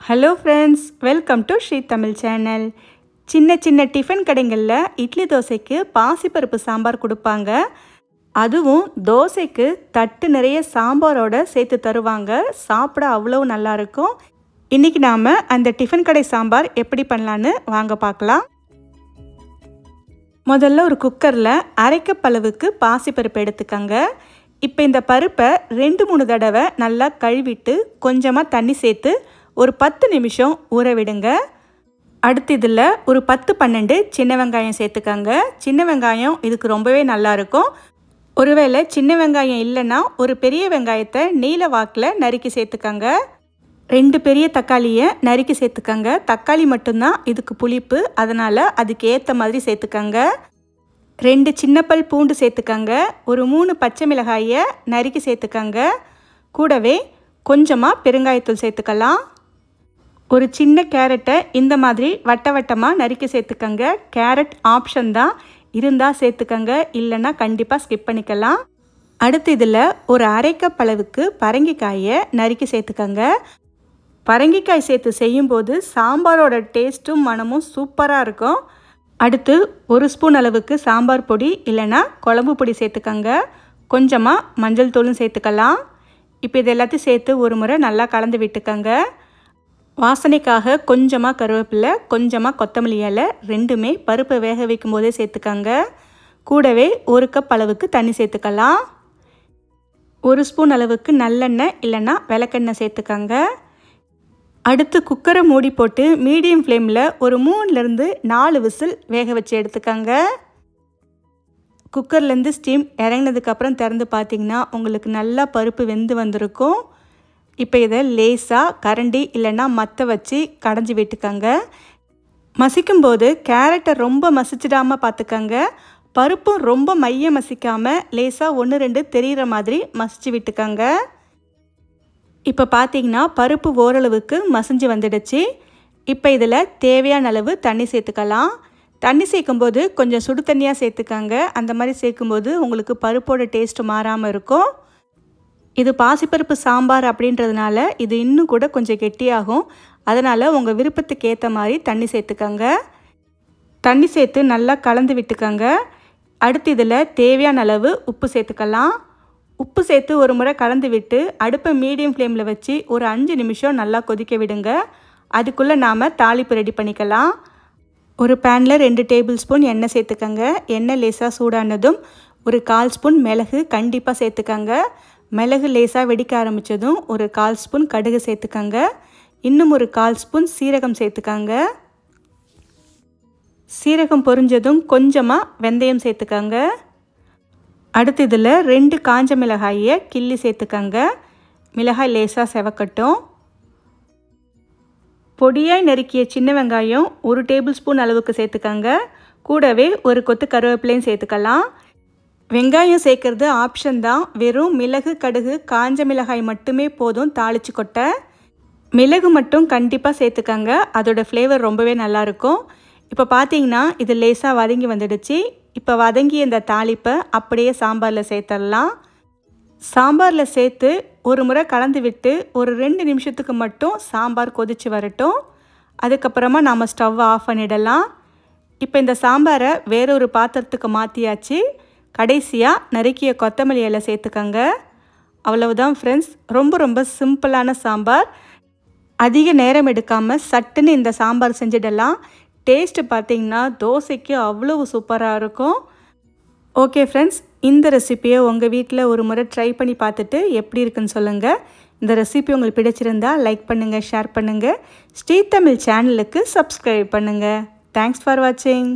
Hello friends, welcome to Shri Tamil channel. சின்ன சின்ன tiffin கடைகளில் இட்லி தோசைக்கு பாசிப்பருப்பு சாம்பார் கொடுப்பாங்க. அதுவும் தோசைக்கு தட்டு நிறைய சாம்பாரோடு சேர்த்து தருவாங்க. சாப்பிட அவ்வளோ நல்லாயிருக்கும். இன்றைக்கி நாம் அந்த டிஃபன் கடை சாம்பார் எப்படி பண்ணலான்னு வாங்க பார்க்கலாம். முதல்ல ஒரு குக்கரில் அரைக்கப் அளவுக்கு பாசிப்பருப்பு எடுத்துக்கங்க. இப்போ இந்த பருப்பை 2-3 தடவை நல்லா கழுவிட்டு கொஞ்சமாக தண்ணி சேர்த்து ஒரு 10 நிமிஷம் ஊற விடுங்க. அடுத்து இதில் ஒரு 10-12 சின்ன வெங்காயம் சேர்த்துக்கங்க. சின்ன வெங்காயம் இதுக்கு ரொம்பவே நல்லாயிருக்கும். ஒருவேளை சின்ன வெங்காயம் இல்லைன்னா ஒரு பெரிய வெங்காயத்தை நீல வாக்கில் நறுக்கி சேர்த்துக்கங்க. 2 பெரிய தக்காளியை நறுக்கி சேர்த்துக்கங்க. தக்காளி மட்டும்தான் இதுக்கு புளிப்பு, அதனால் அதுக்கு ஏற்ற மாதிரி சேர்த்துக்கங்க. 2 சின்னப்பல் பூண்டு சேர்த்துக்கங்க. ஒரு 3 பச்சை மிளகாயை நறுக்கி சேர்த்துக்கங்க. கூடவே கொஞ்சமாக பெருங்காயத்தூள் சேர்த்துக்கலாம். ஒரு சின்ன கேரட்டை இந்த மாதிரி வட்ட வட்டமாக நறுக்கி சேர்த்துக்கங்க. கேரட் ஆப்ஷன் தான், இருந்தால் சேர்த்துக்கங்க, இல்லைன்னா கண்டிப்பாக ஸ்கிப் பண்ணிக்கலாம். அடுத்து இதில் ஒரு அரை கப் அளவுக்கு பரங்கிக்காயை நறுக்கி சேர்த்துக்கங்க. பரங்கிக்காய் சேர்த்து செய்யும்போது சாம்பாரோட டேஸ்ட்டும் மனமும் சூப்பராக இருக்கும். அடுத்து 1 ஸ்பூன் அளவுக்கு சாம்பார் பொடி இல்லைன்னா குழம்பு பொடி சேர்த்துக்கங்க. கொஞ்சமாக மஞ்சள் தூளும் சேர்த்துக்கலாம். இப்போ இது எல்லாத்தையும் சேர்த்து ஒரு முறை நல்லா கலந்து விட்டுக்கங்க. வாசனைக்காக கொஞ்சமாக கருவேப்பிலை, கொஞ்சமாக கொத்தமல்லி இலை, ரெண்டுமே பருப்பை வேக வைக்கும் போதே சேர்த்துக்கங்க. கூடவே 1 கப் அளவுக்கு தண்ணி சேர்த்துக்கலாம். 1 ஸ்பூன் அளவுக்கு நல்லெண்ணெய் இல்லைன்னா விளக்கெண்ணெய் சேர்த்துக்கங்க. அடுத்து குக்கரை மூடி போட்டு மீடியம் ஃப்ளேமில் ஒரு 3-4 விசில் வேக வச்சு எடுத்துக்கங்க. குக்கர்லேருந்து ஸ்டீம் இறங்கினதுக்கப்புறம் திறந்து பார்த்திங்கன்னா உங்களுக்கு நல்லா பருப்பு வெந்து வந்திருக்கும். இப்போ இதை லேசாக கரண்டி இல்லைன்னா மற்ற வச்சு கடைஞ்சி விட்டுக்கங்க. மசிக்கும்போது கேரட்டை ரொம்ப மசிச்சிடாமல் பார்த்துக்கங்க. பருப்பும் ரொம்ப மைய மசிக்காமல் லேசாக 1-2 தெரிகிற மாதிரி மசிச்சு விட்டுக்கங்க. இப்போ பார்த்திங்கன்னா பருப்பு ஓரளவுக்கு மசிஞ்சு வந்துடுச்சு. இப்போ இதில் தேவையான அளவு தண்ணி சேர்த்துக்கலாம். தண்ணி சேர்க்கும்போது கொஞ்சம் சுடு தண்ணியாக சேர்த்துக்கங்க. அந்த மாதிரி சேர்க்கும்போது உங்களுக்கு பருப்போட டேஸ்ட்டு மாறாமல் இருக்கும். இது பாசிப்பருப்பு சாம்பார் அப்படின்றதுனால இது இன்னும் கூட கொஞ்சம் கெட்டியாகும். அதனால் உங்கள் விருப்பத்துக்கு ஏற்ற மாதிரி தண்ணி சேர்த்துக்கங்க. தண்ணி சேர்த்து நல்லா கலந்து விட்டுக்கங்க. அடுத்து இதில் தேவையான அளவு உப்பு சேர்த்துக்கலாம். உப்பு சேர்த்து ஒரு முறை கலந்து விட்டு அடுப்பை மீடியம் ஃப்ளேமில் வச்சு ஒரு 5 நிமிஷம் நல்லா கொதிக்க விடுங்க. அதுக்குள்ளே நாம் தாளிப்பு ரெடி பண்ணிக்கலாம். ஒரு பேனில் 2 டேபிள் ஸ்பூன் எண்ணெய் சேர்த்துக்கங்க. எண்ணெய் லேசாக சூடானதும் ஒரு 1/4 ஸ்பூன் மிளகு கண்டிப்பாக சேர்த்துக்கங்க. மிளகு லேசாக வெடிக்க ஆரம்பித்ததும் ஒரு 1/4 ஸ்பூன் கடுகு சேர்த்துக்கங்க. இன்னும் ஒரு 1/4 ஸ்பூன் சீரகம் சேர்த்துக்கங்க. சீரகம் பொரிஞ்சதும் கொஞ்சமாக வெந்தயம் சேர்த்துக்கங்க. அடுத்து இதில் 2 காஞ்ச மிளகாயை கிள்ளி சேர்த்துக்கங்க. மிளகாய் லேசாக செவக்கட்டும். பொடியாய் நறுக்கிய சின்ன வெங்காயம் 1 டேபிள் ஸ்பூன் அளவுக்கு சேர்த்துக்கங்க. கூடவே ஒரு கொத்து கருவேப்பிலையும் சேர்த்துக்கலாம். வெங்காயம் சேர்க்கறது ஆப்ஷன் தான். வெறும் மிளகு, கடுகு, காஞ்ச மிளகாய் மட்டுமே போதும் தாளிச்சு கொட்ட. மிளகு மட்டும் கண்டிப்பாக சேர்த்துக்கங்க, அதோட ஃப்ளேவர் ரொம்பவே நல்லாயிருக்கும். இப்போ பார்த்தீங்கன்னா இது லேசாக வதங்கி வந்துடுச்சு. இப்போ வதங்கி இந்த தாளிப்பை அப்படியே சாம்பாரில் சேர்த்துடலாம். சாம்பாரில் சேர்த்து ஒரு முறை கலந்து விட்டு ஒரு 2 நிமிஷத்துக்கு மட்டும் சாம்பார் கொதித்து வரட்டும். அதுக்கப்புறமா நாம் ஸ்டவ்வை ஆஃப் பண்ணிடலாம். இப்போ இந்த சாம்பாரை வேறொரு பாத்திரத்துக்கு மாற்றியாச்சு. கடைசியாக நறுக்கிய கொத்தமல்லி இலை சேர்த்துக்கங்க. அவ்வளவுதான் ஃப்ரெண்ட்ஸ், ரொம்ப சிம்பிளான சாம்பார். அதிக நேரம் எடுக்காமல் சட்டுன்னு இந்த சாம்பார் செஞ்சிடலாம். டேஸ்ட்டு பார்த்திங்கன்னா தோசைக்கு அவ்வளவு சூப்பராக இருக்கும். ஓகே ஃப்ரெண்ட்ஸ், இந்த ரெசிப்பியை உங்கள் வீட்டில் ஒரு முறை ட்ரை பண்ணி பார்த்துட்டு எப்படி இருக்குன்னு சொல்லுங்கள். இந்த ரெசிபி உங்களுக்கு பிடிச்சிருந்தால் லைக் பண்ணுங்கள், ஷேர் பண்ணுங்கள். ஸ்ரீ தமிழ் சேனலுக்கு சப்ஸ்கிரைப் பண்ணுங்கள். தேங்க்ஸ் ஃபார் வாட்சிங்.